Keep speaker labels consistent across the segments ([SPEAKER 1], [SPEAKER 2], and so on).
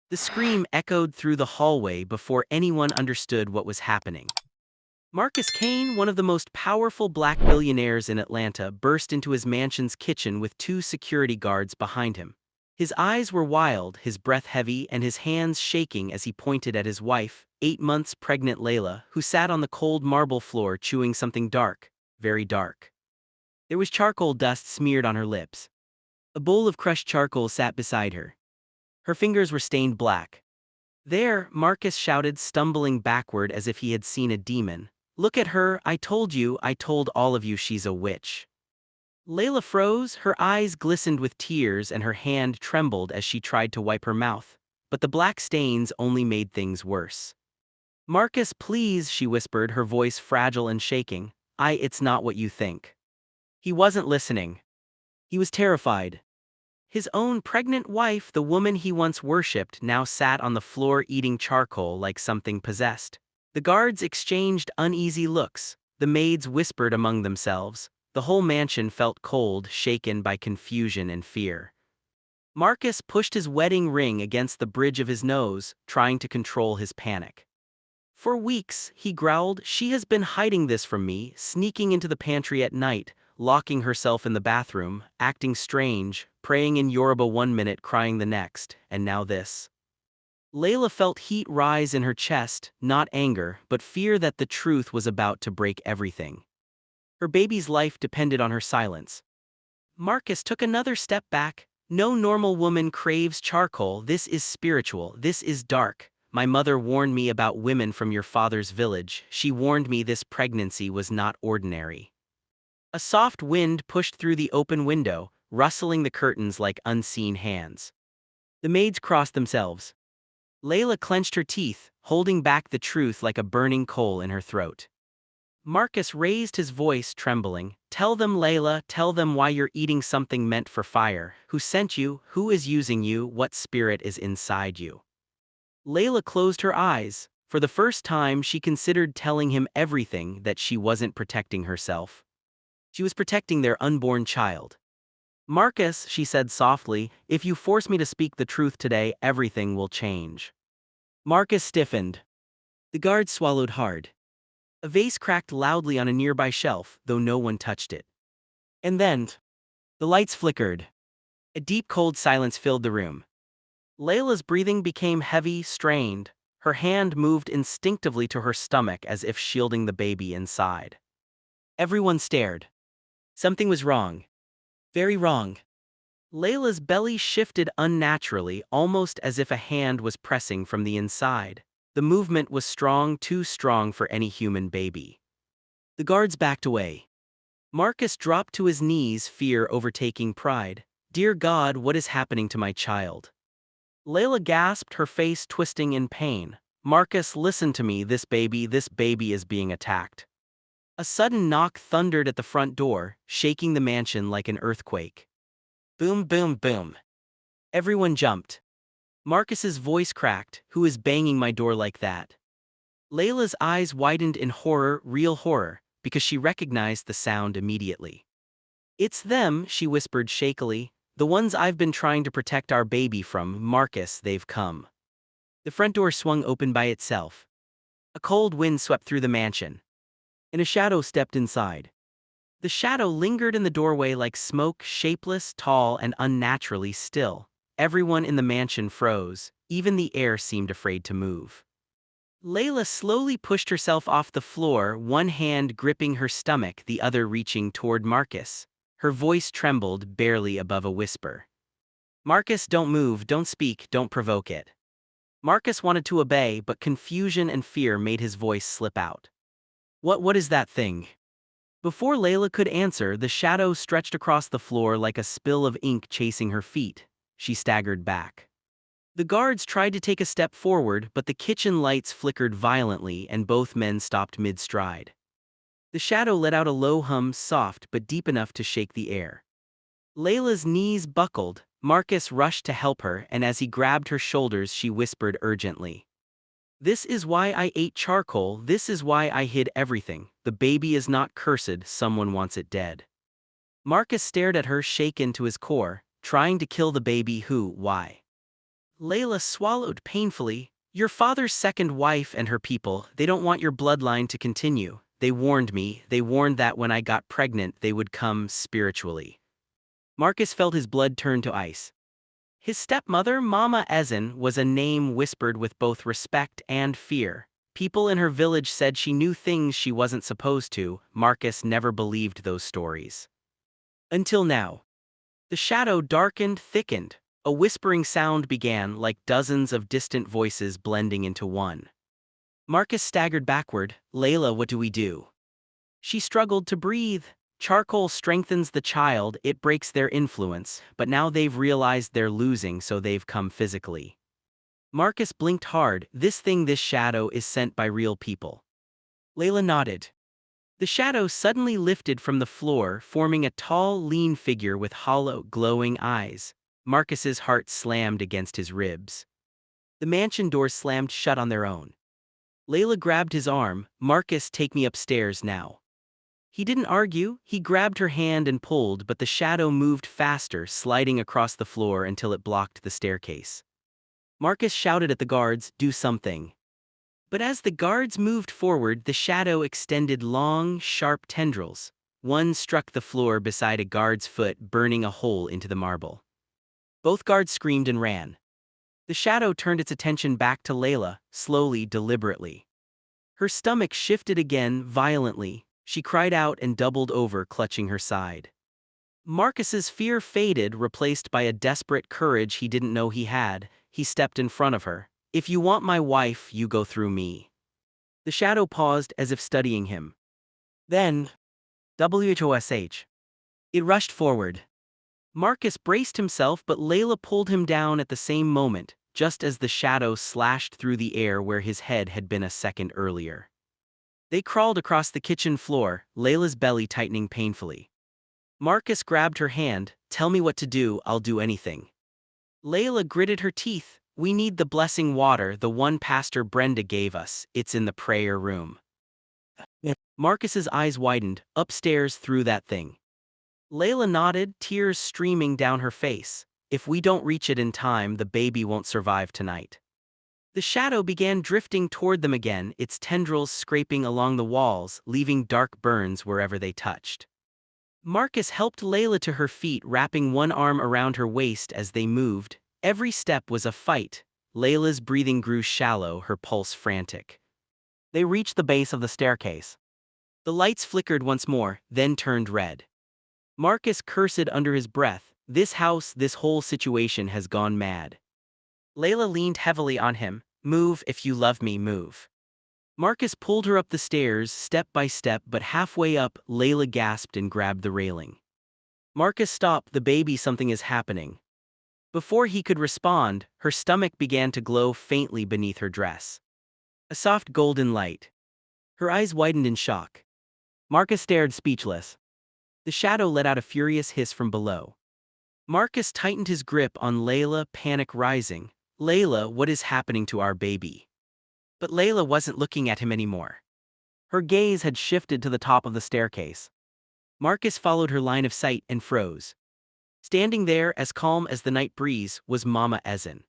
[SPEAKER 1] The scream echoed through the hallway before anyone understood what was happening. Marcus Kane, one of the most powerful black billionaires in Atlanta, burst into his mansion's kitchen with two security guards behind him. His eyes were wild, his breath heavy, and his hands shaking as he pointed at his wife, 8 months pregnant Layla, who sat on the cold marble floor chewing something dark, very dark. There was charcoal dust smeared on her lips. A bowl of crushed charcoal sat beside her. Her fingers were stained black. "There," Marcus shouted, stumbling backward as if he had seen a demon. "Look at her, I told all of you she's a witch." Layla froze, her eyes glistened with tears and her hand trembled as she tried to wipe her mouth. But the black stains only made things worse. "Marcus, please," she whispered, her voice fragile and shaking. It's not what you think." He wasn't listening. He was terrified. His own pregnant wife, the woman he once worshipped, now sat on the floor eating charcoal like something possessed. The guards exchanged uneasy looks. The maids whispered among themselves. The whole mansion felt cold, shaken by confusion and fear. Marcus pushed his wedding ring against the bridge of his nose, trying to control his panic. "For weeks," he growled, "she has been hiding this from me, sneaking into the pantry at night, locking herself in the bathroom, acting strange, praying in Yoruba 1 minute, crying the next, and now this." Layla felt heat rise in her chest, not anger, but fear that the truth was about to break everything. Her baby's life depended on her silence. Marcus took another step back. "No normal woman craves charcoal. This is spiritual. This is dark. My mother warned me about women from your father's village. She warned me this pregnancy was not ordinary." A soft wind pushed through the open window, rustling the curtains like unseen hands. The maids crossed themselves. Layla clenched her teeth, holding back the truth like a burning coal in her throat. Marcus raised his voice, trembling. "Tell them, Layla, tell them why you're eating something meant for fire. Who sent you? Who is using you? What spirit is inside you?" Layla closed her eyes. For the first time, she considered telling him everything, that she wasn't protecting herself. She was protecting their unborn child. "Marcus," she said softly, "if you force me to speak the truth today, everything will change." Marcus stiffened. The guard swallowed hard. A vase cracked loudly on a nearby shelf, though no one touched it. And then, the lights flickered. A deep cold silence filled the room. Layla's breathing became heavy, strained. Her hand moved instinctively to her stomach as if shielding the baby inside. Everyone stared. Something was wrong. Very wrong. Layla's belly shifted unnaturally, almost as if a hand was pressing from the inside. The movement was strong, too strong for any human baby. The guards backed away. Marcus dropped to his knees, fear overtaking pride. "Dear God, what is happening to my child?" Layla gasped, her face twisting in pain. "Marcus, listen to me, this baby is being attacked." A sudden knock thundered at the front door, shaking the mansion like an earthquake. Boom, boom, boom. Everyone jumped. Marcus's voice cracked. "Who is banging my door like that?" Layla's eyes widened in horror, real horror, because she recognized the sound immediately. "It's them," she whispered shakily. "The ones I've been trying to protect our baby from. Marcus, they've come." The front door swung open by itself. A cold wind swept through the mansion, and a shadow stepped inside. The shadow lingered in the doorway like smoke, shapeless, tall, and unnaturally still. Everyone in the mansion froze. Even the air seemed afraid to move. Layla slowly pushed herself off the floor, one hand gripping her stomach, the other reaching toward Marcus. Her voice trembled, barely above a whisper. "Marcus, don't move, don't speak, don't provoke it." Marcus wanted to obey, but confusion and fear made his voice slip out. What is that thing?" Before Layla could answer, the shadow stretched across the floor like a spill of ink chasing her feet. She staggered back. The guards tried to take a step forward, but the kitchen lights flickered violently and both men stopped mid-stride. The shadow let out a low hum, soft but deep enough to shake the air. Layla's knees buckled. Marcus rushed to help her, and as he grabbed her shoulders, she whispered urgently, "This is why I ate charcoal, this is why I hid everything. The baby is not cursed, someone wants it dead." Marcus stared at her, shaken to his core. "Trying to kill the baby, who, why?" Layla swallowed painfully. Your father's second wife and her people, they don't want your bloodline to continue. They warned me, they warned that when I got pregnant they would come spiritually. Marcus felt his blood turn to ice. His stepmother, Mama Ezen, was a name whispered with both respect and fear. People in her village said she knew things she wasn't supposed to. Marcus never believed those stories. Until now. The shadow darkened, thickened. A whispering sound began, like dozens of distant voices blending into one. Marcus staggered backward. Layla, what do we do? She struggled to breathe. Charcoal strengthens the child, it breaks their influence, but now they've realized they're losing, so they've come physically. Marcus blinked hard. This shadow is sent by real people. Layla nodded. The shadow suddenly lifted from the floor, forming a tall, lean figure with hollow, glowing eyes. Marcus's heart slammed against his ribs. The mansion doors slammed shut on their own. Layla grabbed his arm. Marcus, take me upstairs now. He didn't argue, he grabbed her hand and pulled, but the shadow moved faster, sliding across the floor until it blocked the staircase. Marcus shouted at the guards, do something. But as the guards moved forward, the shadow extended long, sharp tendrils. One struck the floor beside a guard's foot, burning a hole into the marble. Both guards screamed and ran. The shadow turned its attention back to Layla, slowly, deliberately. Her stomach shifted again, violently. She cried out and doubled over, clutching her side. Marcus's fear faded, replaced by a desperate courage he didn't know he had. He stepped in front of her. If you want my wife, you go through me. The shadow paused as if studying him. Then, WHOSH. It rushed forward. Marcus braced himself, but Layla pulled him down at the same moment, just as the shadow slashed through the air where his head had been a second earlier. They crawled across the kitchen floor, Layla's belly tightening painfully. Marcus grabbed her hand. Tell me what to do, I'll do anything. Layla gritted her teeth. We need the blessing water, the one Pastor Brenda gave us. It's in the prayer room. Marcus's eyes widened. Upstairs through that thing. Layla nodded, tears streaming down her face. If we don't reach it in time, the baby won't survive tonight. The shadow began drifting toward them again, its tendrils scraping along the walls, leaving dark burns wherever they touched. Marcus helped Layla to her feet, wrapping one arm around her waist as they moved. Every step was a fight. Layla's breathing grew shallow, her pulse frantic. They reached the base of the staircase. The lights flickered once more, then turned red. Marcus cursed under his breath. This house, this whole situation has gone mad. Layla leaned heavily on him. Move, if you love me, move. Marcus pulled her up the stairs, step by step, but halfway up, Layla gasped and grabbed the railing. Marcus, stop, the baby, something is happening. Before he could respond, her stomach began to glow faintly beneath her dress. A soft golden light. Her eyes widened in shock. Marcus stared, speechless. The shadow let out a furious hiss from below. Marcus tightened his grip on Layla, panic rising. Layla, what is happening to our baby? But Layla wasn't looking at him anymore. Her gaze had shifted to the top of the staircase. Marcus followed her line of sight and froze. Standing there, as calm as the night breeze, was Mama Ezen.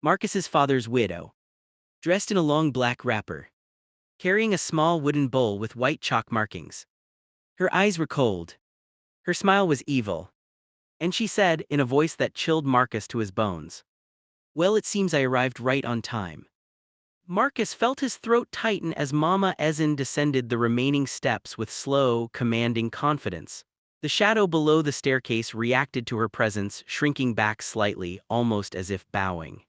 [SPEAKER 1] Marcus's father's widow. Dressed in a long black wrapper. Carrying a small wooden bowl with white chalk markings. Her eyes were cold. Her smile was evil. And she said, in a voice that chilled Marcus to his bones, well, it seems I arrived right on time. Marcus felt his throat tighten as Mama Ezen descended the remaining steps with slow, commanding confidence. The shadow below the staircase reacted to her presence, shrinking back slightly, almost as if bowing.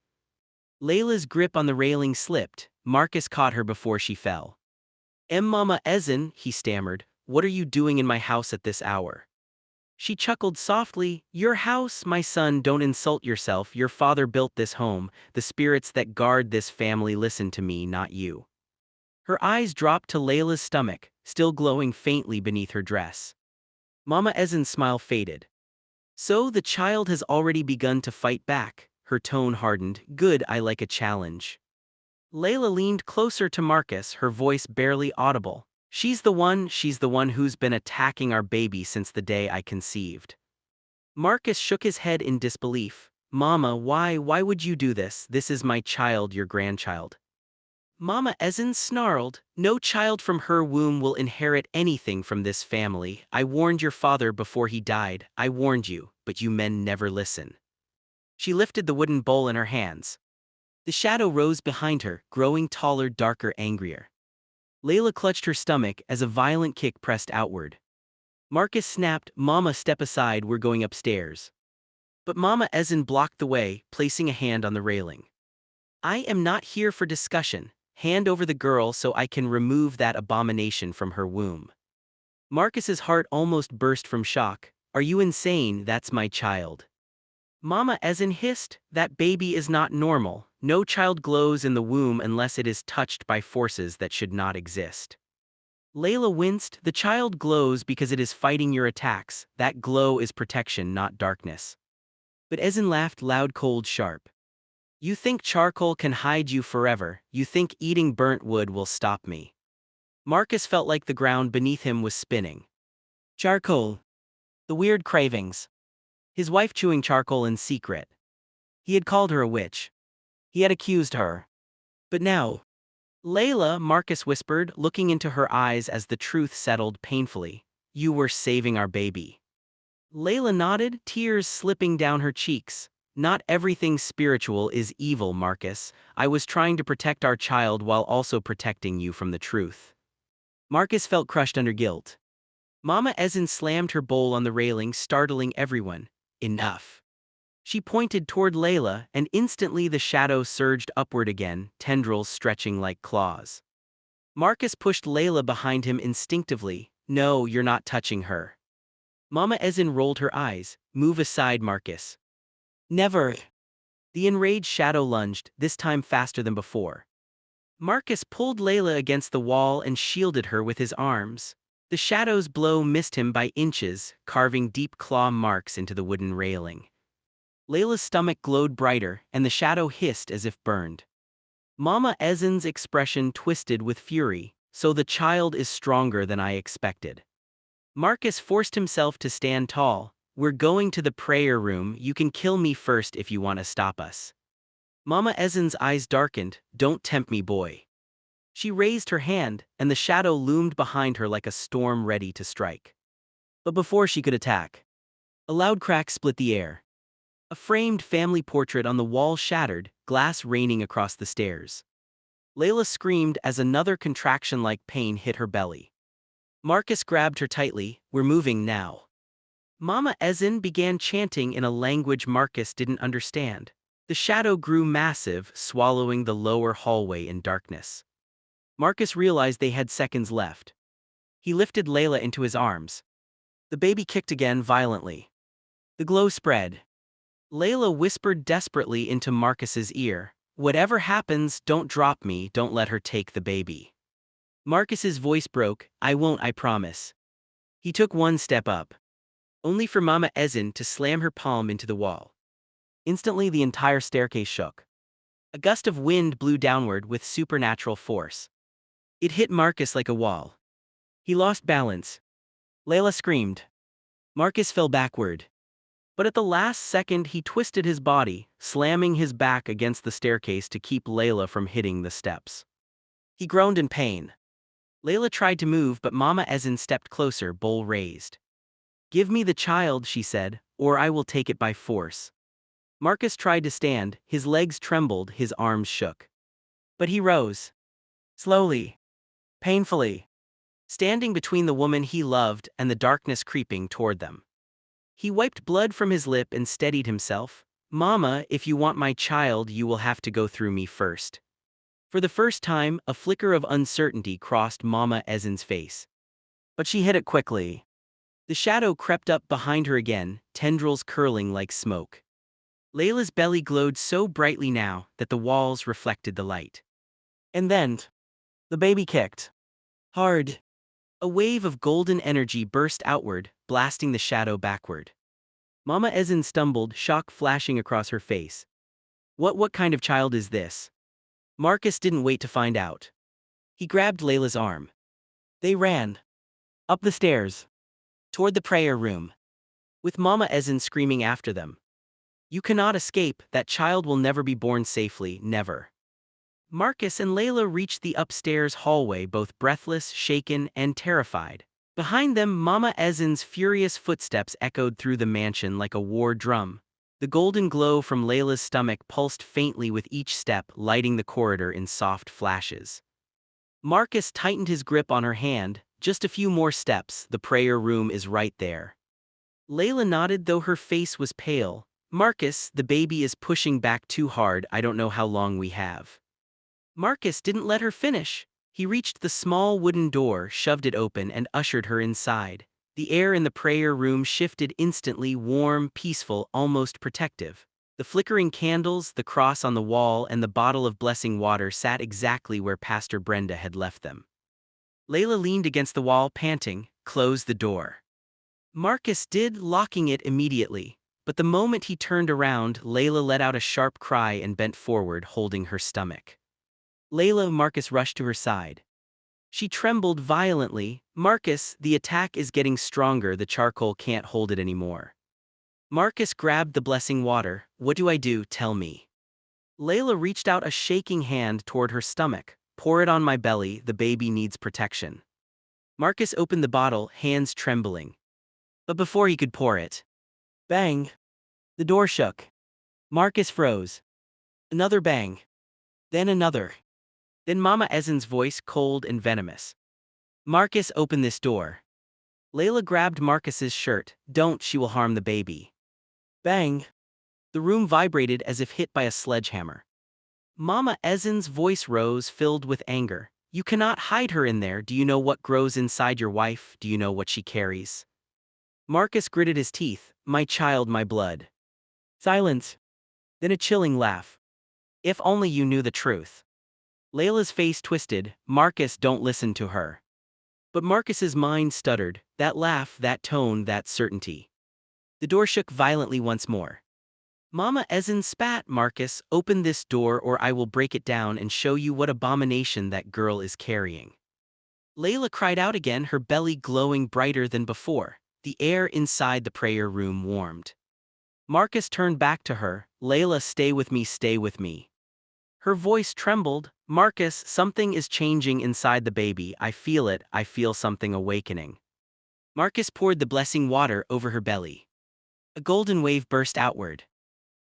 [SPEAKER 1] Layla's grip on the railing slipped. Marcus caught her before she fell. Mama Ezen, he stammered, what are you doing in my house at this hour? She chuckled softly. Your house, my son, don't insult yourself. Your father built this home. The spirits that guard this family listen to me, not you. Her eyes dropped to Layla's stomach, still glowing faintly beneath her dress. Mama Ezen's smile faded. So the child has already begun to fight back. Her tone hardened. Good, I like a challenge. Layla leaned closer to Marcus, her voice barely audible. She's the one who's been attacking our baby since the day I conceived. Marcus shook his head in disbelief. "Mama, why would you do this? This is my child, your grandchild." Mama Ezen snarled, "No child from her womb will inherit anything from this family. I warned your father before he died. I warned you, but you men never listen." She lifted the wooden bowl in her hands. The shadow rose behind her, growing taller, darker, angrier. Layla clutched her stomach as a violent kick pressed outward. Marcus snapped, "Mama, step aside, we're going upstairs." But Mama Ezen blocked the way, placing a hand on the railing. "I am not here for discussion. Hand over the girl so I can remove that abomination from her womb." Marcus's heart almost burst from shock. "Are you insane? That's my child." Mama Ezen hissed, "That baby is not normal. No child glows in the womb unless it is touched by forces that should not exist." Layla winced, "The child glows because it is fighting your attacks. That glow is protection, not darkness." But Ezen laughed loud, cold, sharp. "You think charcoal can hide you forever. You think eating burnt wood will stop me." Marcus felt like the ground beneath him was spinning. Charcoal. The weird cravings. His wife chewing charcoal in secret. He had called her a witch. He had accused her. But now, "Layla," Marcus whispered, looking into her eyes as the truth settled painfully, "you were saving our baby." Layla nodded, tears slipping down her cheeks. "Not everything spiritual is evil, Marcus. I was trying to protect our child while also protecting you from the truth." Marcus felt crushed under guilt. Mama Ezen slammed her bowl on the railing, startling everyone. "Enough." She pointed toward Layla, and instantly the shadow surged upward again, tendrils stretching like claws. Marcus pushed Layla behind him instinctively. "No, you're not touching her." Mama Ezen rolled her eyes. "Move aside, Marcus." "Never." The enraged shadow lunged, this time faster than before. Marcus pulled Layla against the wall and shielded her with his arms. The shadow's blow missed him by inches, carving deep claw marks into the wooden railing. Layla's stomach glowed brighter, and the shadow hissed as if burned. Mama Ezen's expression twisted with fury. "So the child is stronger than I expected." Marcus forced himself to stand tall. "We're going to the prayer room. You can kill me first if you want to stop us." Mama Ezen's eyes darkened. "Don't tempt me, boy." She raised her hand, and the shadow loomed behind her like a storm ready to strike. But before she could attack, a loud crack split the air. A framed family portrait on the wall shattered, glass raining across the stairs. Layla screamed as another contraction like pain hit her belly. Marcus grabbed her tightly. "We're moving now." Mama Ezen began chanting in a language Marcus didn't understand. The shadow grew massive, swallowing the lower hallway in darkness. Marcus realized they had seconds left. He lifted Layla into his arms. The baby kicked again violently. The glow spread. Layla whispered desperately into Marcus's ear, "Whatever happens, don't drop me, don't let her take the baby." Marcus's voice broke, "I won't, I promise." He took one step up, only for Mama Ezen to slam her palm into the wall. Instantly the entire staircase shook. A gust of wind blew downward with supernatural force. It hit Marcus like a wall. He lost balance. Layla screamed. Marcus fell backward. But at the last second he twisted his body, slamming his back against the staircase to keep Layla from hitting the steps. He groaned in pain. Layla tried to move, but Mama Ezen stepped closer, bowl raised. "Give me the child," she said, "or I will take it by force." Marcus tried to stand, his legs trembled, his arms shook. But he rose. Slowly. Painfully. Standing between the woman he loved and the darkness creeping toward them. He wiped blood from his lip and steadied himself. "Mama, if you want my child, you will have to go through me first." For the first time, a flicker of uncertainty crossed Mama Ezen's face. But she hid it quickly. The shadow crept up behind her again, tendrils curling like smoke. Layla's belly glowed so brightly now that the walls reflected the light. And then, the baby kicked. Hard. A wave of golden energy burst outward, blasting the shadow backward. Mama Ezen stumbled, shock flashing across her face. What kind of child is this?" Marcus didn't wait to find out. He grabbed Layla's arm. They ran. Up the stairs. Toward the prayer room. With Mama Ezen screaming after them. You cannot escape, that child will never be born safely, never. Marcus and Layla reached the upstairs hallway both breathless, shaken, and terrified. Behind them, Mama Ezin's furious footsteps echoed through the mansion like a war drum. The golden glow from Layla's stomach pulsed faintly with each step, lighting the corridor in soft flashes. Marcus tightened his grip on her hand. Just a few more steps, the prayer room is right there. Layla nodded, though her face was pale. Marcus, the baby is pushing back too hard, I don't know how long we have. Marcus didn't let her finish. He reached the small wooden door, shoved it open, and ushered her inside. The air in the prayer room shifted instantly, warm, peaceful, almost protective. The flickering candles, the cross on the wall, and the bottle of blessing water sat exactly where Pastor Brenda had left them. Layla leaned against the wall, panting. Close the door. Marcus did, locking it immediately. But the moment he turned around, Layla let out a sharp cry and bent forward, holding her stomach. Marcus rushed to her side. She trembled violently. Marcus, the attack is getting stronger, the charcoal can't hold it anymore. Marcus grabbed the blessing water. What do I do, tell me. Layla reached out a shaking hand toward her stomach. Pour it on my belly, the baby needs protection. Marcus opened the bottle, hands trembling. But before he could pour it, bang! The door shook. Marcus froze. Another bang. Then another. Then Mama Ezin's voice, cold and venomous. Marcus, open this door. Layla grabbed Marcus's shirt. Don't, she will harm the baby. Bang! The room vibrated as if hit by a sledgehammer. Mama Ezin's voice rose, filled with anger. You cannot hide her in there. Do you know what grows inside your wife? Do you know what she carries? Marcus gritted his teeth. My child, my blood. Silence. Then a chilling laugh. If only you knew the truth. Layla's face twisted. Marcus, don't listen to her. But Marcus's mind stuttered. That laugh, that tone, that certainty. The door shook violently once more. Mama Ezin spat. Marcus, open this door or I will break it down and show you what abomination that girl is carrying. Layla cried out again, her belly glowing brighter than before. The air inside the prayer room warmed. Marcus turned back to her. Layla, stay with me, stay with me. Her voice trembled. Marcus, something is changing inside the baby. I feel it, I feel something awakening. Marcus poured the blessing water over her belly. A golden wave burst outward.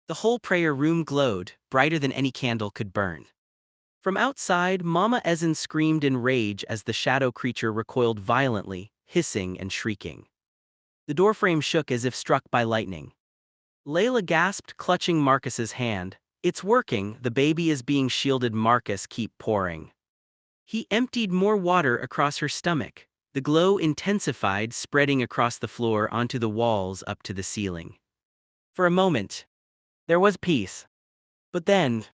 [SPEAKER 1] The whole prayer room glowed, brighter than any candle could burn. From outside, Mama Ezin screamed in rage as the shadow creature recoiled violently, hissing and shrieking. The doorframe shook as if struck by lightning. Layla gasped, clutching Marcus's hand. It's working, the baby is being shielded. Marcus, keep pouring. He emptied more water across her stomach. The glow intensified, spreading across the floor onto the walls up to the ceiling. For a moment, there was peace. But then,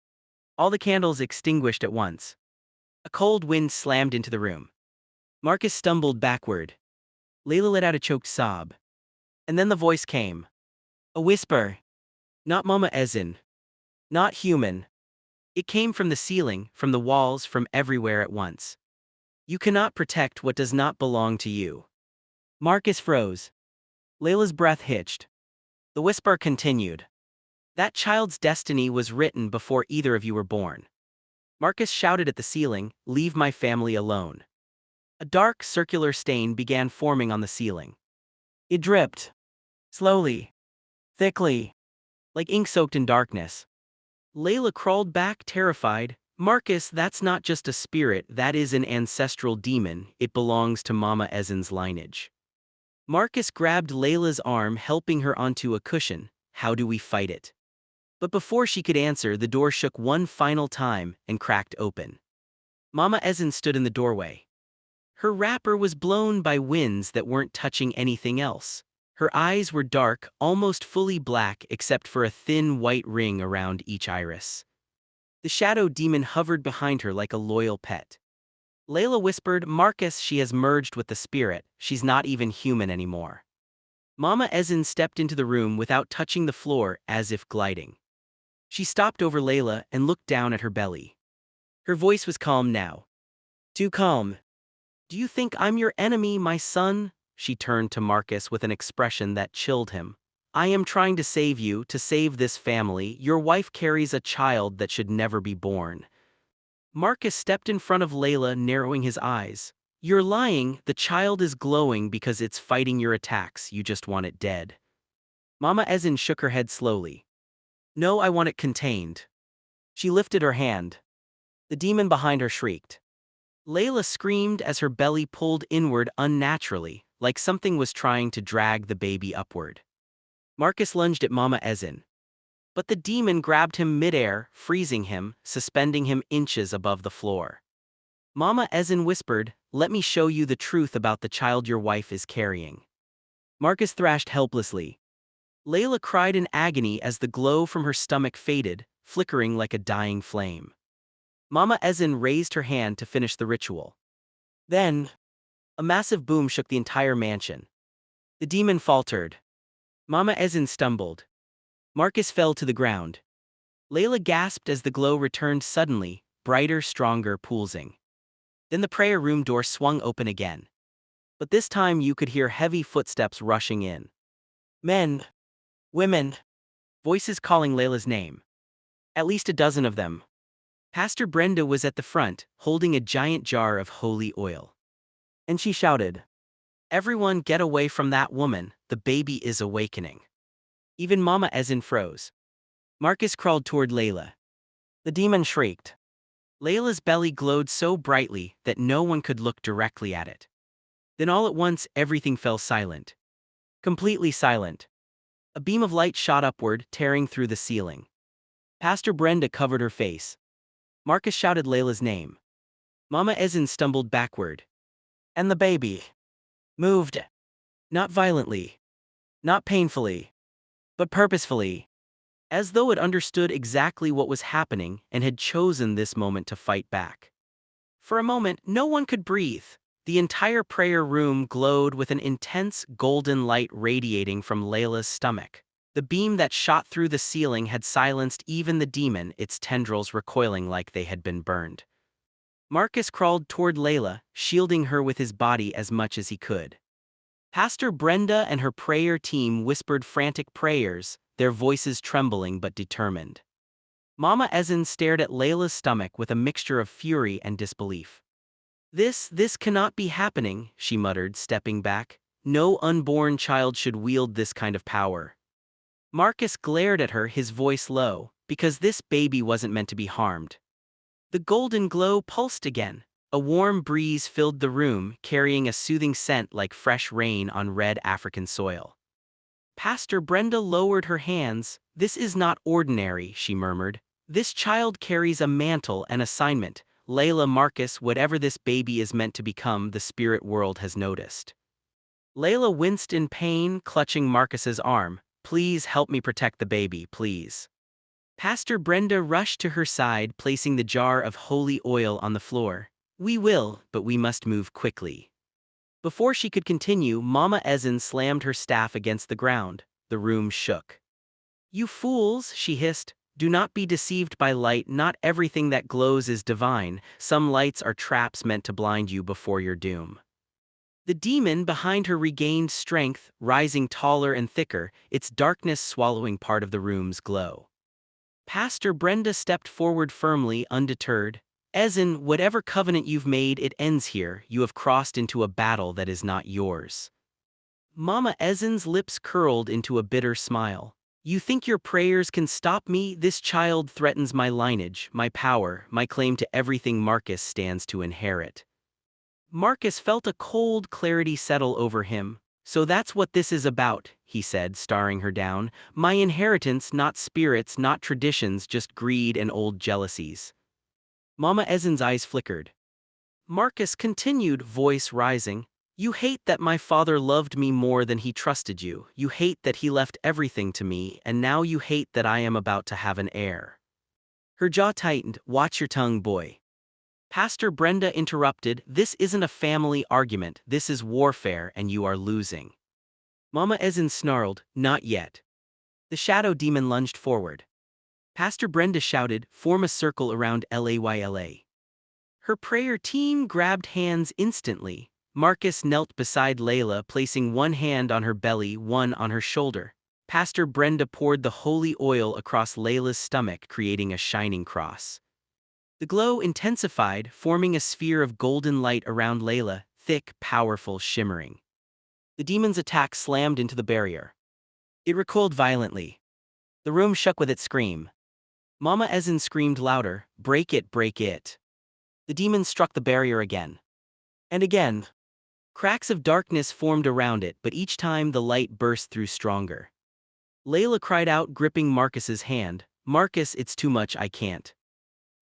[SPEAKER 1] all the candles extinguished at once. A cold wind slammed into the room. Marcus stumbled backward. Layla let out a choked sob. And then the voice came. A whisper. Not Mama Ezin. Not human. It came from the ceiling, from the walls, from everywhere at once. You cannot protect what does not belong to you. Marcus froze. Layla's breath hitched. The whisper continued. That child's destiny was written before either of you were born. Marcus shouted at the ceiling, leave my family alone. A dark, circular stain began forming on the ceiling. It dripped. Slowly. Thickly. Like ink soaked in darkness. Layla crawled back, terrified. Marcus, that's not just a spirit, that is an ancestral demon. It belongs to Mama Ezin's lineage. Marcus grabbed Layla's arm, helping her onto a cushion. How do we fight it? But before she could answer, the door shook one final time and cracked open. Mama Ezin stood in the doorway. Her wrapper was blown by winds that weren't touching anything else. Her eyes were dark, almost fully black except for a thin white ring around each iris. The shadow demon hovered behind her like a loyal pet. Layla whispered, Marcus, she has merged with the spirit, she's not even human anymore. Mama Ezin stepped into the room without touching the floor, as if gliding. She stopped over Layla and looked down at her belly. Her voice was calm now. Too calm. Do you think I'm your enemy, my son? She turned to Marcus with an expression that chilled him. I am trying to save you, to save this family. Your wife carries a child that should never be born. Marcus stepped in front of Layla, narrowing his eyes. You're lying, the child is glowing because it's fighting your attacks, you just want it dead. Mama Ezin shook her head slowly. No, I want it contained. She lifted her hand. The demon behind her shrieked. Layla screamed as her belly pulled inward unnaturally, like something was trying to drag the baby upward. Marcus lunged at Mama Ezin. But the demon grabbed him midair, freezing him, suspending him inches above the floor. Mama Ezin whispered, "Let me show you the truth about the child your wife is carrying." Marcus thrashed helplessly. Layla cried in agony as the glow from her stomach faded, flickering like a dying flame. Mama Ezin raised her hand to finish the ritual. Then, a massive boom shook the entire mansion. The demon faltered. Mama Ezin stumbled. Marcus fell to the ground. Layla gasped as the glow returned suddenly, brighter, stronger, pulsing. Then the prayer room door swung open again. But this time you could hear heavy footsteps rushing in. Men. Women. Voices calling Layla's name. At least a dozen of them. Pastor Brenda was at the front, holding a giant jar of holy oil. And she shouted, "Everyone get away from that woman, the baby is awakening." Even Mama Ezin froze. Marcus crawled toward Layla. The demon shrieked. Layla's belly glowed so brightly that no one could look directly at it. Then all at once everything fell silent. Completely silent. A beam of light shot upward, tearing through the ceiling. Pastor Brenda covered her face. Marcus shouted Layla's name. Mama Ezin stumbled backward. And the baby moved. Not violently. Not painfully. But purposefully. As though it understood exactly what was happening and had chosen this moment to fight back. For a moment, no one could breathe. The entire prayer room glowed with an intense golden light radiating from Layla's stomach. The beam that shot through the ceiling had silenced even the demon, its tendrils recoiling like they had been burned. Marcus crawled toward Layla, shielding her with his body as much as he could. Pastor Brenda and her prayer team whispered frantic prayers, their voices trembling but determined. Mama Ezin stared at Layla's stomach with a mixture of fury and disbelief. This cannot be happening," she muttered, stepping back. "No unborn child should wield this kind of power." Marcus glared at her, his voice low, because this baby wasn't meant to be harmed. The golden glow pulsed again. A warm breeze filled the room, carrying a soothing scent like fresh rain on red African soil. Pastor Brenda lowered her hands. "This is not ordinary," she murmured. "This child carries a mantle, an assignment. Layla, Marcus, whatever this baby is meant to become, the spirit world has noticed." Layla winced in pain, clutching Marcus's arm. "Please help me protect the baby, please." Pastor Brenda rushed to her side, placing the jar of holy oil on the floor. "We will, but we must move quickly." Before she could continue, Mama Ezin slammed her staff against the ground. The room shook. "You fools," she hissed. "Do not be deceived by light. Not everything that glows is divine. Some lights are traps meant to blind you before your doom." The demon behind her regained strength, rising taller and thicker, its darkness swallowing part of the room's glow. Pastor Brenda stepped forward firmly, undeterred. "Ezin, whatever covenant you've made, it ends here. You have crossed into a battle that is not yours." Mama Ezin's lips curled into a bitter smile. "You think your prayers can stop me? This child threatens my lineage, my power, my claim to everything Marcus stands to inherit." Marcus felt a cold clarity settle over him. "So that's what this is about," he said, staring her down. "My inheritance, not spirits, not traditions, just greed and old jealousies." Mama Ezin's eyes flickered. Marcus continued, voice rising. "You hate that my father loved me more than he trusted you. You hate that he left everything to me, and now you hate that I am about to have an heir." Her jaw tightened. "Watch your tongue, boy." Pastor Brenda interrupted. "This isn't a family argument, this is warfare, and you are losing." Mama Ezin snarled, "Not yet." The shadow demon lunged forward. Pastor Brenda shouted, "Form a circle around Layla." Her prayer team grabbed hands instantly. Marcus knelt beside Layla, placing one hand on her belly, one on her shoulder. Pastor Brenda poured the holy oil across Layla's stomach, creating a shining cross. The glow intensified, forming a sphere of golden light around Layla, thick, powerful, shimmering. The demon's attack slammed into the barrier. It recoiled violently. The room shook with its scream. Mama Ezin screamed louder, "Break it, break it." The demon struck the barrier again. And again. Cracks of darkness formed around it, but each time the light burst through stronger. Layla cried out, gripping Marcus's hand, "Marcus, it's too much, I can't."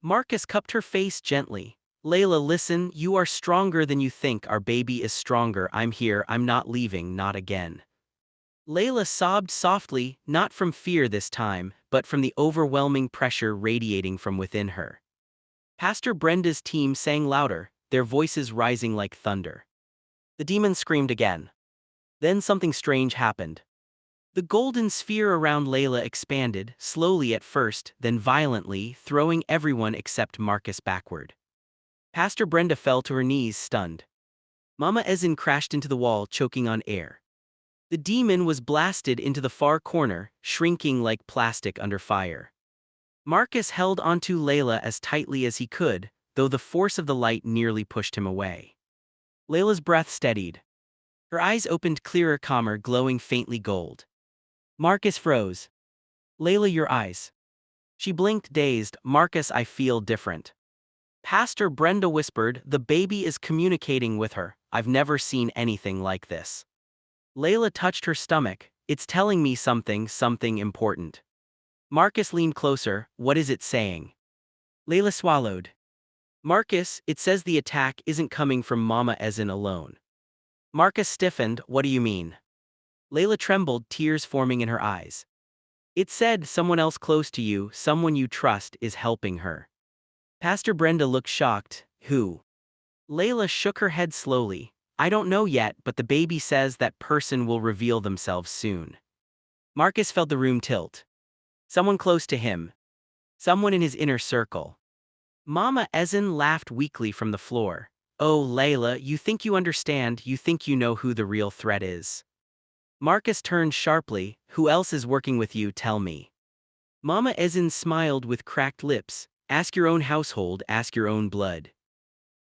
[SPEAKER 1] Marcus cupped her face gently. "Layla, listen, you are stronger than you think, our baby is stronger, I'm here, I'm not leaving, not again." Layla sobbed softly, not from fear this time, but from the overwhelming pressure radiating from within her. Pastor Brenda's team sang louder, their voices rising like thunder. The demon screamed again. Then something strange happened. The golden sphere around Layla expanded, slowly at first, then violently, throwing everyone except Marcus backward. Pastor Brenda fell to her knees, stunned. Mama Ezin crashed into the wall, choking on air. The demon was blasted into the far corner, shrinking like plastic under fire. Marcus held onto Layla as tightly as he could, though the force of the light nearly pushed him away. Layla's breath steadied. Her eyes opened clearer, calmer, glowing faintly gold. Marcus froze. "Layla, your eyes." She blinked, dazed. "Marcus, I feel different." Pastor Brenda whispered, "The baby is communicating with her. I've never seen anything like this." Layla touched her stomach. "It's telling me something, something important." Marcus leaned closer. "What is it saying?" Layla swallowed. "Marcus, it says the attack isn't coming from Mama Ezin alone." Marcus stiffened. "What do you mean?" Layla trembled, tears forming in her eyes. "It said someone else close to you, someone you trust, is helping her." Pastor Brenda looked shocked. "Who?" Layla shook her head slowly. "I don't know yet, but the baby says that person will reveal themselves soon." Marcus felt the room tilt. Someone close to him. Someone in his inner circle. Mama Ezin laughed weakly from the floor. "Oh, Layla, you think you understand, you think you know who the real threat is." Marcus turned sharply. "Who else is working with you, tell me." Mama Ezin smiled with cracked lips. "Ask your own household, ask your own blood."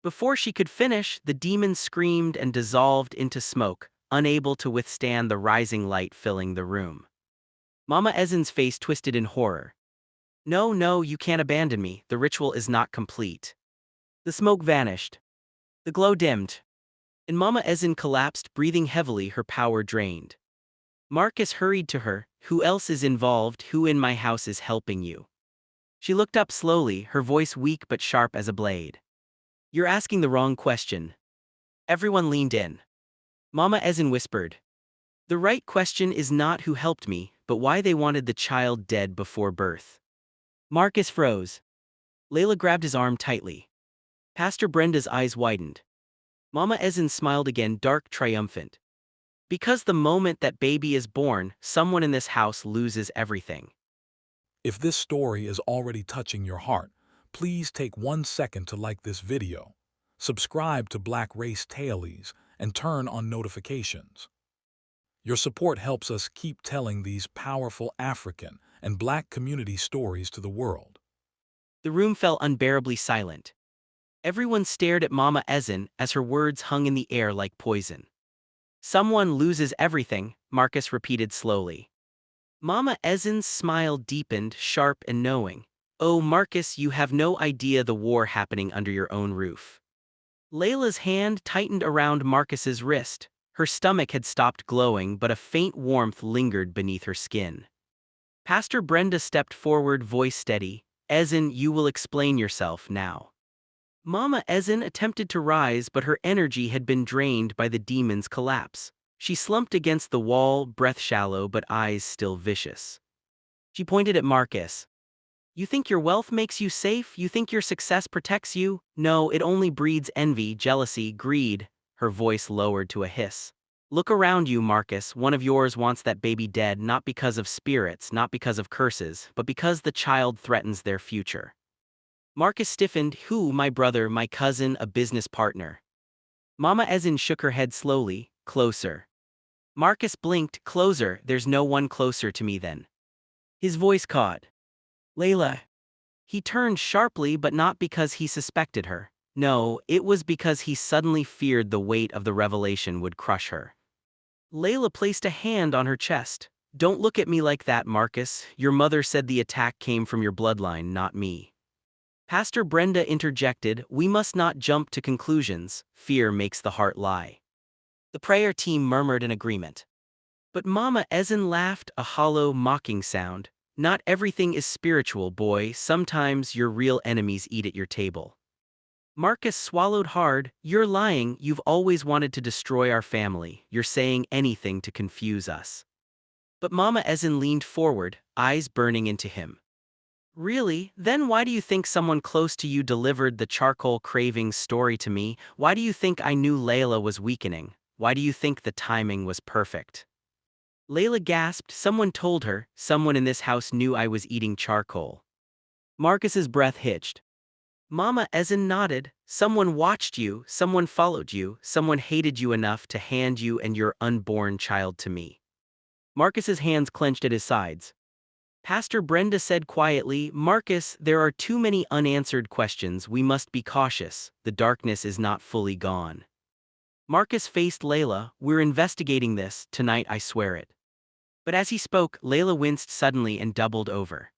[SPEAKER 1] Before she could finish, the demon screamed and dissolved into smoke, unable to withstand the rising light filling the room. Mama Ezin's face twisted in horror. "No, no, you can't abandon me, the ritual is not complete." The smoke vanished. The glow dimmed. And Mama Ezin collapsed, breathing heavily, her power drained. Marcus hurried to her. "Who else is involved? Who in my house is helping you?" She looked up slowly, her voice weak but sharp as a blade. "You're asking the wrong question." Everyone leaned in. Mama Ezin whispered. "The right question is not who helped me, but why they wanted the child dead before birth." Marcus froze. Layla grabbed his arm tightly. Pastor Brenda's eyes widened. Mama Ezin smiled again, dark, triumphant. "Because the moment that baby is born, someone in this house loses everything."
[SPEAKER 2] If this story is already touching your heart, please take 1 second to like this video, subscribe to Black Race Tailies, and turn on notifications. Your support helps us keep telling these powerful African and Black community stories to the world.
[SPEAKER 1] The room fell unbearably silent. Everyone stared at Mama Ezin as her words hung in the air like poison. "Someone loses everything," Marcus repeated slowly. Mama Ezin's smile deepened, sharp and knowing. "Oh, Marcus, you have no idea the war happening under your own roof." Layla's hand tightened around Marcus's wrist. Her stomach had stopped glowing, but a faint warmth lingered beneath her skin. Pastor Brenda stepped forward, voice steady. "Ezin, you will explain yourself now." Mama Ezin attempted to rise, but her energy had been drained by the demon's collapse. She slumped against the wall, breath shallow but eyes still vicious. She pointed at Marcus. "You think your wealth makes you safe? You think your success protects you? No, it only breeds envy, jealousy, greed." Her voice lowered to a hiss. "Look around you, Marcus. One of yours wants that baby dead, not because of spirits, not because of curses, but because the child threatens their future." Marcus stiffened. "Who? My brother, my cousin, a business partner?" Mama Ezin shook her head slowly. "Closer." Marcus blinked. Closer, there's no one closer to me then. His voice caught. Layla. He turned sharply, but not because he suspected her. No, it was because he suddenly feared the weight of the revelation would crush her. Layla placed a hand on her chest. Don't look at me like that, Marcus. Your mother said the attack came from your bloodline, not me. Pastor Brenda interjected, we must not jump to conclusions. Fear makes the heart lie. The prayer team murmured in agreement. But Mama Ezen laughed, a hollow, mocking sound. Not everything is spiritual, boy. Sometimes your real enemies eat at your table. Marcus swallowed hard. You're lying. You've always wanted to destroy our family. You're saying anything to confuse us. But Mama Ezen leaned forward, eyes burning into him. Really? Then why do you think someone close to you delivered the charcoal cravings story to me? Why do you think I knew Layla was weakening? Why do you think the timing was perfect? Layla gasped. Someone told her. Someone in this house knew I was eating charcoal. Marcus's breath hitched. Mama Ezen nodded. Someone watched you, someone followed you, someone hated you enough to hand you and your unborn child to me. Marcus's hands clenched at his sides. Pastor Brenda said quietly, Marcus, there are too many unanswered questions. We must be cautious. The darkness is not fully gone. Marcus faced Layla. We're investigating this, tonight I swear it. But as he spoke, Layla winced suddenly and doubled over.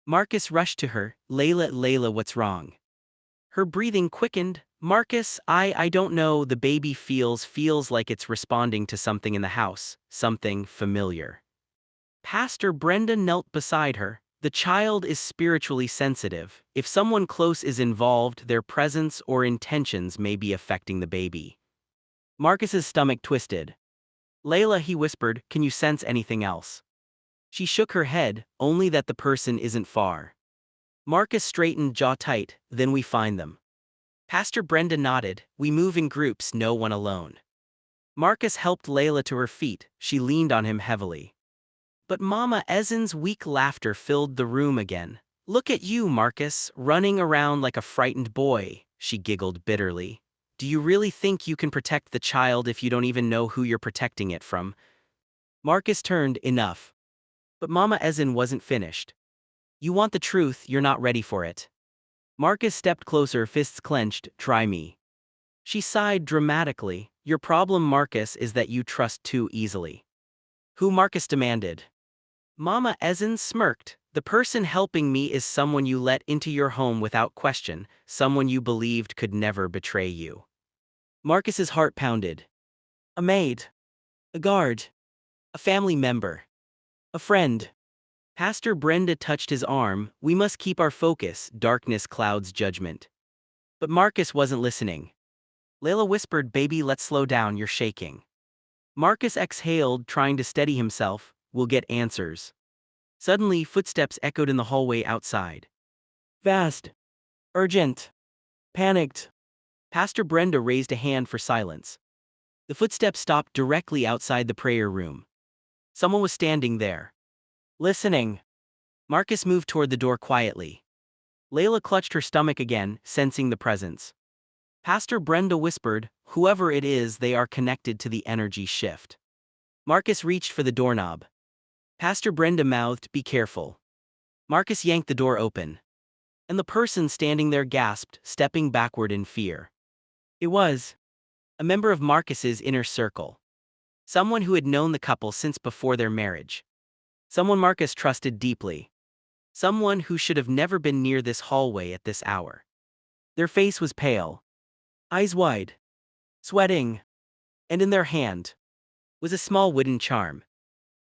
[SPEAKER 1] Marcus rushed to her. Layla, what's wrong? Her breathing quickened. Marcus, I don't know, the baby feels like it's responding to something in the house, something familiar. Pastor Brenda knelt beside her. The child is spiritually sensitive. If someone close is involved, their presence or intentions may be affecting the baby. Marcus's stomach twisted. Layla, he whispered, can you sense anything else? She shook her head, only that the person isn't far. Marcus straightened, jaw tight, then we find them. Pastor Brenda nodded, we move in groups, no one alone. Marcus helped Layla to her feet, she leaned on him heavily. But Mama Ezen's weak laughter filled the room again. Look at you, Marcus, running around like a frightened boy, she giggled bitterly. Do you really think you can protect the child if you don't even know who you're protecting it from? Marcus turned, enough. But Mama Ezen wasn't finished. You want the truth, you're not ready for it. Marcus stepped closer, fists clenched, try me. She sighed dramatically. Your problem, Marcus, is that you trust too easily. Who? Marcus demanded. Mama Ezen smirked. The person helping me is someone you let into your home without question, someone you believed could never betray you. Marcus's heart pounded. A maid. A guard. A family member. A friend. Pastor Brenda touched his arm. We must keep our focus, darkness clouds judgment. But Marcus wasn't listening. Layla whispered, baby, let's slow down, you're shaking. Marcus exhaled, trying to steady himself. We'll get answers. Suddenly, footsteps echoed in the hallway outside. Fast. Urgent. Panicked. Pastor Brenda raised a hand for silence. The footsteps stopped directly outside the prayer room. Someone was standing there. Listening. Marcus moved toward the door quietly. Layla clutched her stomach again, sensing the presence. Pastor Brenda whispered, whoever it is, they are connected to the energy shift. Marcus reached for the doorknob. Pastor Brenda mouthed, be careful. Marcus yanked the door open. And the person standing there gasped, stepping backward in fear. It was a member of Marcus's inner circle. Someone who had known the couple since before their marriage. Someone Marcus trusted deeply. Someone who should have never been near this hallway at this hour. Their face was pale. Eyes wide. Sweating. And in their hand was a small wooden charm.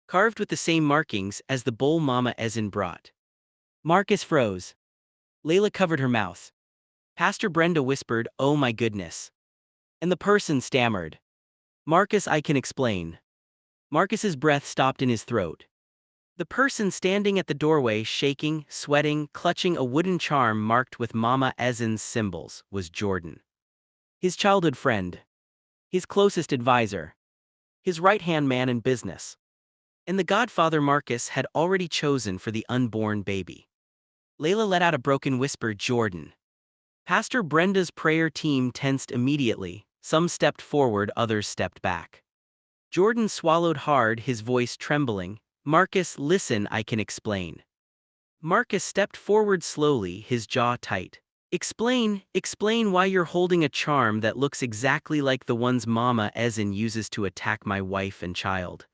[SPEAKER 1] Carved with the same markings as the bowl Mama Ezen brought. Marcus froze. Layla covered her mouth. Pastor Brenda whispered, oh my goodness. And the person stammered. Marcus, I can explain. Marcus's breath stopped in his throat. The person standing at the doorway, shaking, sweating, clutching a wooden charm marked with Mama Ezen's symbols, was Jordan. His childhood friend. His closest advisor. His right-hand man in business. And the godfather Marcus had already chosen for the unborn baby. Layla let out a broken whisper, Jordan. Pastor Brenda's prayer team tensed immediately. Some stepped forward, others stepped back. Jordan swallowed hard, his voice trembling. Marcus, listen, I can explain. Marcus stepped forward slowly, his jaw tight. Explain why you're holding a charm that looks exactly like the ones Mama Ezin uses to attack my wife and child.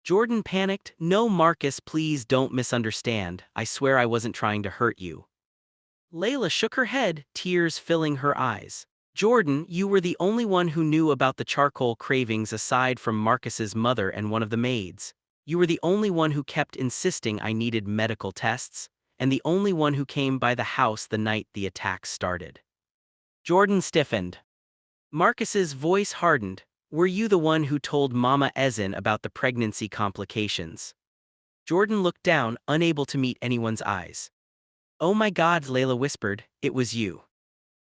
[SPEAKER 1] Jordan panicked. No, Marcus, please don't misunderstand. I swear I wasn't trying to hurt you. Layla shook her head, tears filling her eyes. Jordan, you were the only one who knew about the charcoal cravings aside from Marcus's mother and one of the maids. You were the only one who kept insisting I needed medical tests, and the only one who came by the house the night the attacks started. Jordan stiffened. Marcus's voice hardened. Were you the one who told Mama Ezin about the pregnancy complications? Jordan looked down, unable to meet anyone's eyes. Oh my God, Layla whispered, it was you.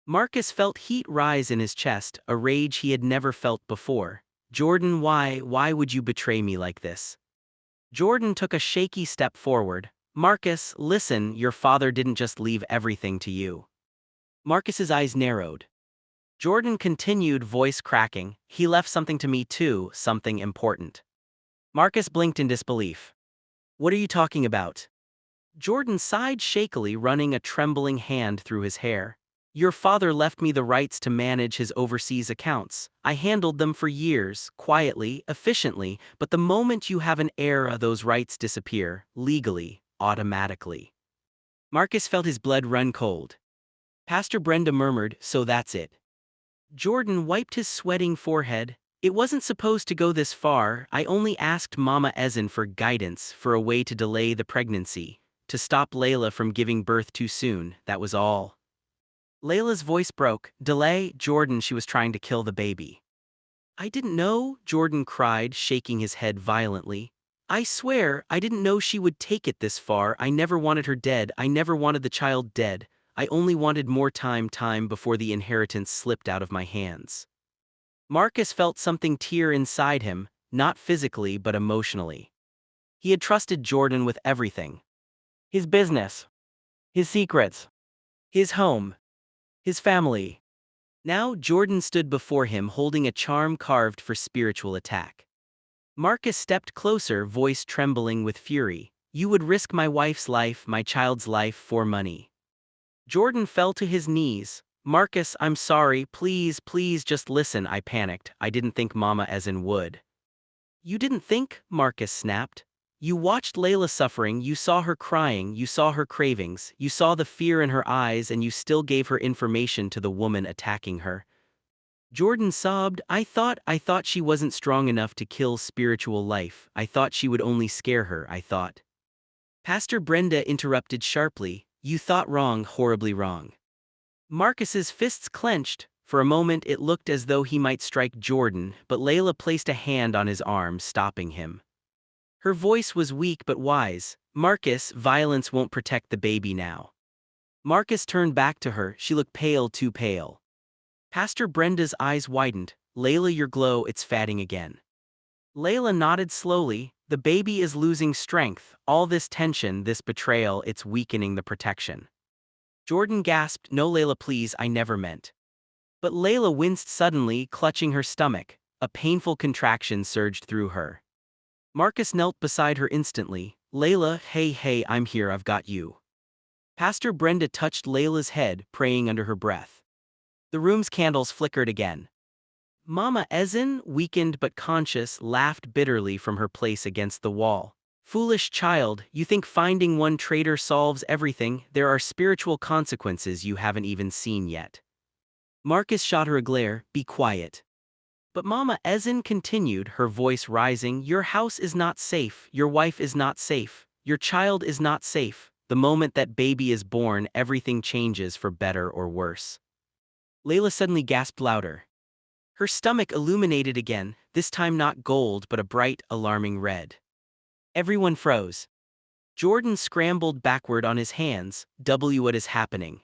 [SPEAKER 1] Marcus felt heat rise in his chest, a rage he had never felt before. Jordan, why would you betray me like this? Jordan took a shaky step forward. Marcus, listen, your father didn't just leave everything to you. Marcus's eyes narrowed. Jordan continued, voice cracking. He left something to me too, something important. Marcus blinked in disbelief. What are you talking about? Jordan sighed shakily, running a trembling hand through his hair. Your father left me the rights to manage his overseas accounts. I handled them for years, quietly, efficiently, but the moment you have an heir, those rights disappear, legally, automatically. Marcus felt his blood run cold. Pastor Brenda murmured, so that's it. Jordan wiped his sweating forehead. It wasn't supposed to go this far. I only asked Mama Ezin for guidance, for a way to delay the pregnancy, to stop Layla from giving birth too soon, that was all. Layla's voice broke. Delay, Jordan, she was trying to kill the baby. I didn't know, Jordan cried, shaking his head violently. I swear, I didn't know she would take it this far. I never wanted her dead. I never wanted the child dead. I only wanted more time before the inheritance slipped out of my hands. Marcus felt something tear inside him, not physically but emotionally. He had trusted Jordan with everything. His business. His secrets. His home. His family. Now Jordan stood before him holding a charm carved for spiritual attack. Marcus stepped closer, voice trembling with fury. You would risk my wife's life, my child's life, for money. Jordan fell to his knees. Marcus, I'm sorry, please just listen, I panicked. I didn't think Mama Ezin would. You didn't think? Marcus snapped. You watched Layla suffering, you saw her crying, you saw her cravings, you saw the fear in her eyes, and you still gave her information to the woman attacking her. Jordan sobbed, I thought she wasn't strong enough to kill spiritual life. I thought she would only scare her, I thought. Pastor Brenda interrupted sharply, you thought wrong, horribly wrong. Marcus's fists clenched. For a moment it looked as though he might strike Jordan, but Layla placed a hand on his arm, stopping him. Her voice was weak but wise. Marcus, violence won't protect the baby now. Marcus turned back to her, she looked pale, too pale. Pastor Brenda's eyes widened. Layla, your glow, it's fading again. Layla nodded slowly. The baby is losing strength. All this tension, this betrayal, it's weakening the protection. Jordan gasped, no Layla please, I never meant. But Layla winced suddenly, clutching her stomach. A painful contraction surged through her. Marcus knelt beside her instantly. Layla, hey, I'm here, I've got you. Pastor Brenda touched Layla's head, praying under her breath. The room's candles flickered again. Mama Ezin, weakened but conscious, laughed bitterly from her place against the wall. Foolish child, you think finding one traitor solves everything? There are spiritual consequences you haven't even seen yet. Marcus shot her a glare, be quiet. But Mama Ezin continued, her voice rising, your house is not safe, your wife is not safe, your child is not safe. The moment that baby is born, everything changes for better or worse. Layla suddenly gasped louder. Her stomach illuminated again, this time not gold but a bright, alarming red. Everyone froze. Jordan scrambled backward on his hands. What is happening?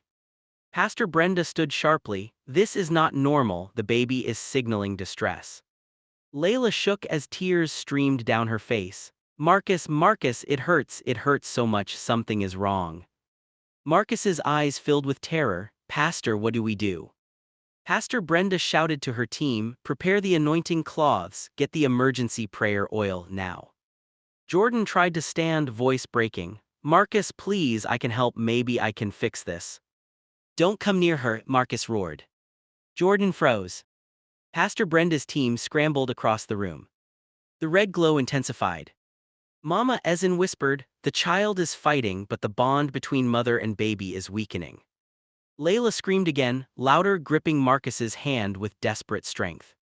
[SPEAKER 1] Pastor Brenda stood sharply. This is not normal, the baby is signaling distress. Layla shook as tears streamed down her face. Marcus, it hurts so much, something is wrong. Marcus's eyes filled with terror. Pastor, what do we do? Pastor Brenda shouted to her team, "Prepare the anointing cloths, get the emergency prayer oil now." Jordan tried to stand, voice breaking. "Marcus, please, I can help, maybe I can fix this." "Don't come near her," Marcus roared. Jordan froze. Pastor Brenda's team scrambled across the room. The red glow intensified. Mama Ezin whispered, "The child is fighting, but the bond between mother and baby is weakening." Layla screamed again, louder, gripping Marcus's hand with desperate strength.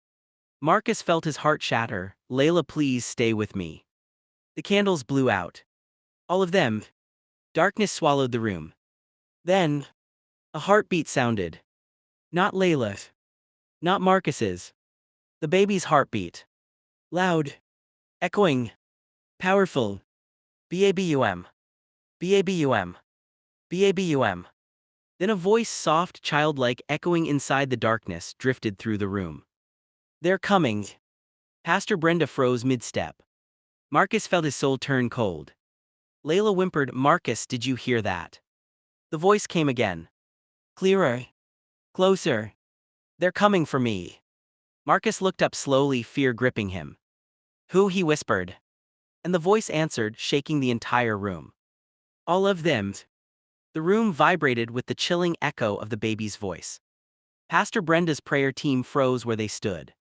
[SPEAKER 1] Marcus felt his heart shatter. "Layla, please stay with me." The candles blew out. All of them. Darkness swallowed the room. Then, a heartbeat sounded. Not Layla's. Not Marcus's. The baby's heartbeat. Loud. Echoing. Powerful. BABUM. BABUM. BABUM. Then a voice, soft, childlike, echoing inside the darkness, drifted through the room. "They're coming." Pastor Brenda froze mid-step. Marcus felt his soul turn cold. Layla whimpered, "Marcus, did you hear that?" The voice came again. Clearer. Closer. "They're coming for me." Marcus looked up slowly, fear gripping him. "Who?" he whispered. And the voice answered, shaking the entire room. "All of them." The room vibrated with the chilling echo of the baby's voice. Pastor Brenda's prayer team froze where they stood.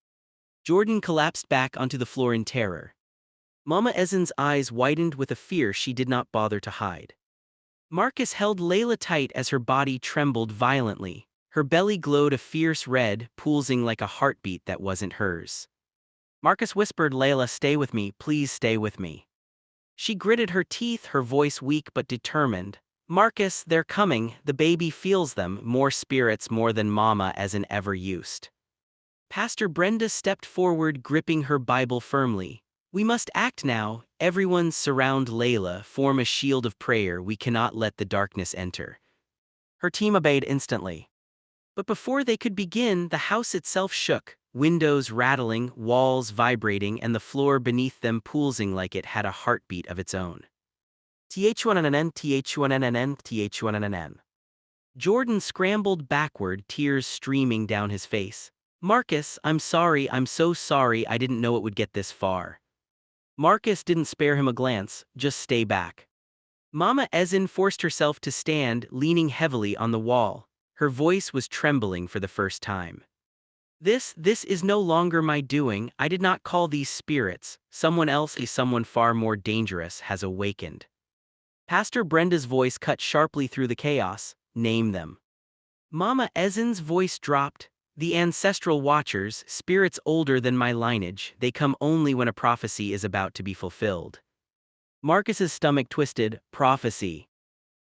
[SPEAKER 1] Jordan collapsed back onto the floor in terror. Mama Ezin's eyes widened with a fear she did not bother to hide. Marcus held Layla tight as her body trembled violently. Her belly glowed a fierce red, pulsing like a heartbeat that wasn't hers. Marcus whispered, "Layla, stay with me, please stay with me." She gritted her teeth, her voice weak but determined. "Marcus, they're coming, the baby feels them, more spirits, more than Mama Ezin ever used." Pastor Brenda stepped forward, gripping her Bible firmly. "We must act now. Everyone surround Layla, form a shield of prayer. We cannot let the darkness enter." Her team obeyed instantly. But before they could begin, the house itself shook, windows rattling, walls vibrating, and the floor beneath them pulsing like it had a heartbeat of its own. Thnnn, thnnn, thnnn. Jordan scrambled backward, tears streaming down his face. "Marcus, I'm sorry, I'm so sorry, I didn't know it would get this far." Marcus didn't spare him a glance, "Just stay back." Mama Ezin forced herself to stand, leaning heavily on the wall. Her voice was trembling for the first time. This is no longer my doing. I did not call these spirits. Someone else, someone far more dangerous, has awakened." Pastor Brenda's voice cut sharply through the chaos. "Name them." Mama Ezin's voice dropped. "The ancestral watchers, spirits older than my lineage, they come only when a prophecy is about to be fulfilled." Marcus's stomach twisted. "Prophecy."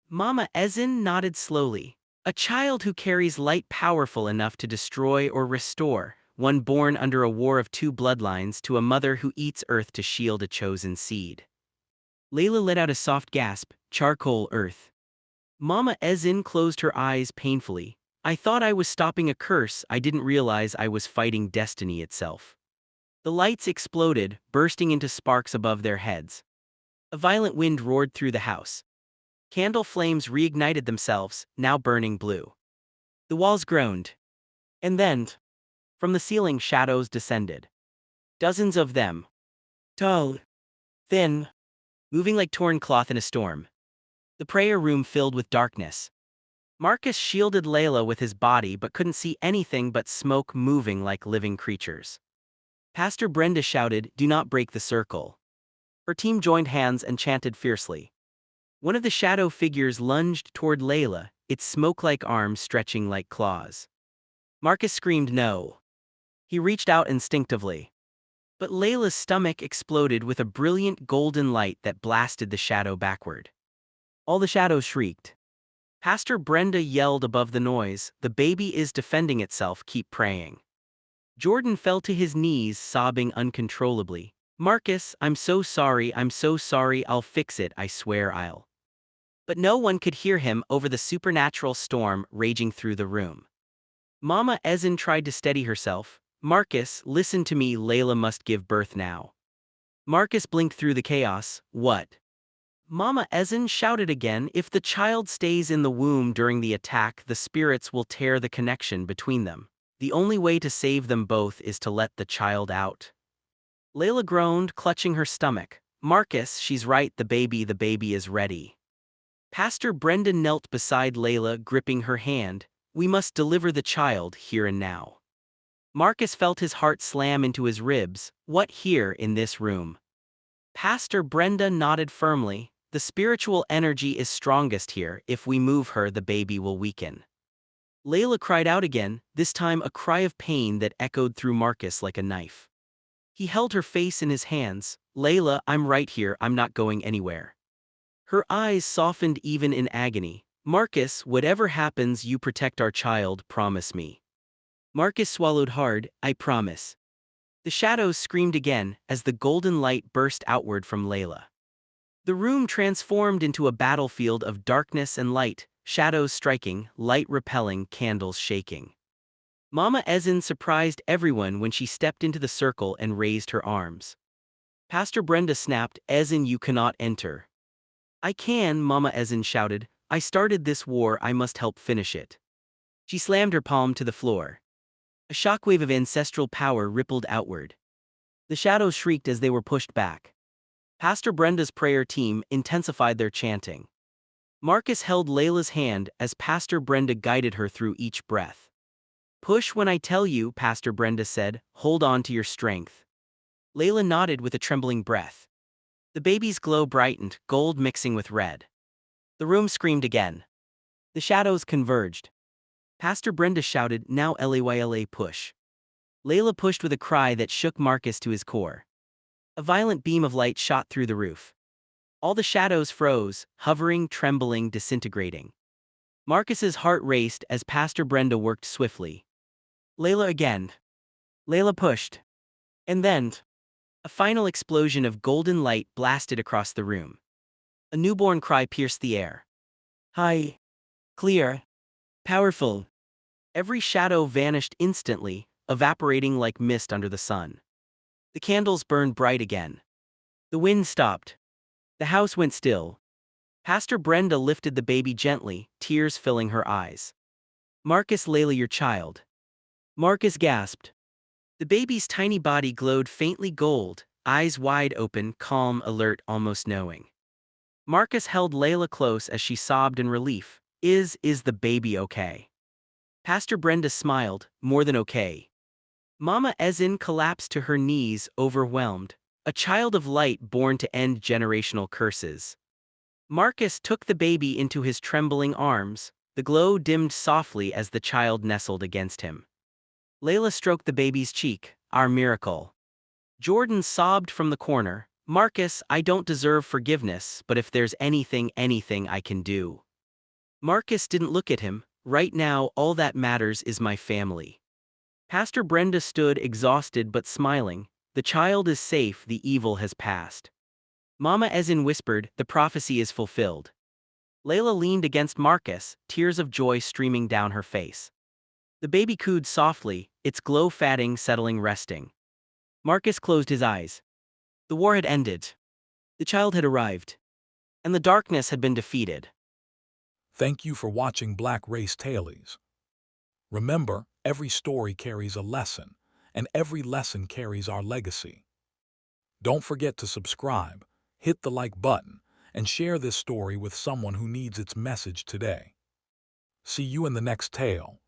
[SPEAKER 1] Mama Ezin nodded slowly. "A child who carries light powerful enough to destroy or restore, one born under a war of two bloodlines to a mother who eats earth to shield a chosen seed." Layla let out a soft gasp. "Charcoal earth." Mama Ezin closed her eyes painfully. "I thought I was stopping a curse, I didn't realize I was fighting destiny itself." The lights exploded, bursting into sparks above their heads. A violent wind roared through the house. Candle flames reignited themselves, now burning blue. The walls groaned. And then, from the ceiling, shadows descended. Dozens of them. Tall. Thin. Moving like torn cloth in a storm. The prayer room filled with darkness. Marcus shielded Layla with his body but couldn't see anything but smoke moving like living creatures. Pastor Brenda shouted, "Do not break the circle." Her team joined hands and chanted fiercely. One of the shadow figures lunged toward Layla, its smoke-like arms stretching like claws. Marcus screamed no. He reached out instinctively. But Layla's stomach exploded with a brilliant golden light that blasted the shadow backward. All the shadows shrieked. Pastor Brenda yelled above the noise, "The baby is defending itself, keep praying." Jordan fell to his knees, sobbing uncontrollably. "Marcus, I'm so sorry, I'll fix it, I swear I'll." But no one could hear him over the supernatural storm raging through the room. Mama Ezin tried to steady herself. "Marcus, listen to me, Layla must give birth now." Marcus blinked through the chaos. "What?" Mama Ezin shouted again, "If the child stays in the womb during the attack, the spirits will tear the connection between them. The only way to save them both is to let the child out. Layla groaned, clutching her stomach. Marcus, she's right, the baby is ready. Pastor Brendan knelt beside Layla, gripping her hand. We must deliver the child here and now. Marcus felt his heart slam into his ribs. What, here in this room? Pastor Brenda nodded firmly. The spiritual energy is strongest here. If we move her, the baby will weaken. Layla cried out again, this time a cry of pain that echoed through Marcus like a knife. He held her face in his hands. Layla, I'm right here, I'm not going anywhere. Her eyes softened even in agony. Marcus, whatever happens, you protect our child, promise me. Marcus swallowed hard, I promise. The shadows screamed again as the golden light burst outward from Layla. The room transformed into a battlefield of darkness and light, shadows striking, light repelling, candles shaking. Mama Ezin surprised everyone when she stepped into the circle and raised her arms. Pastor Brenda snapped, Ezin, you cannot enter. I can, Mama Ezin shouted. I started this war, I must help finish it. She slammed her palm to the floor. A shockwave of ancestral power rippled outward. The shadows shrieked as they were pushed back. Pastor Brenda's prayer team intensified their chanting. Marcus held Layla's hand as Pastor Brenda guided her through each breath. Push when I tell you, Pastor Brenda said, hold on to your strength. Layla nodded with a trembling breath. The baby's glow brightened, gold mixing with red. The room screamed again. The shadows converged. Pastor Brenda shouted, now Layla push. Layla pushed with a cry that shook Marcus to his core. A violent beam of light shot through the roof. All the shadows froze, hovering, trembling, disintegrating. Marcus's heart raced as Pastor Brenda worked swiftly. Layla again. Layla pushed. And then, a final explosion of golden light blasted across the room. A newborn cry pierced the air. High. Clear. Powerful. Every shadow vanished instantly, evaporating like mist under the sun. The candles burned bright again. The wind stopped. The house went still. Pastor Brenda lifted the baby gently, tears filling her eyes. Marcus, Layla, your child. Marcus gasped. The baby's tiny body glowed faintly gold, eyes wide open, calm, alert, almost knowing. Marcus held Layla close as she sobbed in relief. Is the baby okay? Pastor Brenda smiled, more than okay. Mama Ezin collapsed to her knees, overwhelmed. A child of light born to end generational curses. Marcus took the baby into his trembling arms. The glow dimmed softly as the child nestled against him. Layla stroked the baby's cheek, our miracle. Jordan sobbed from the corner, Marcus, I don't deserve forgiveness, but if there's anything I can do. Marcus didn't look at him. Right now, all that matters is my family. Pastor Brenda stood exhausted but smiling. The child is safe, the evil has passed. Mama Ezin whispered, the prophecy is fulfilled. Layla leaned against Marcus, tears of joy streaming down her face. The baby cooed softly, its glow fading, settling, resting. Marcus closed his eyes. The war had ended. The child had arrived. And the darkness had been defeated.
[SPEAKER 2] Thank you for watching Black Race Tailies. Remember, every story carries a lesson, and every lesson carries our legacy. Don't forget to subscribe, hit the like button, and share this story with someone who needs its message today. See you in the next tale.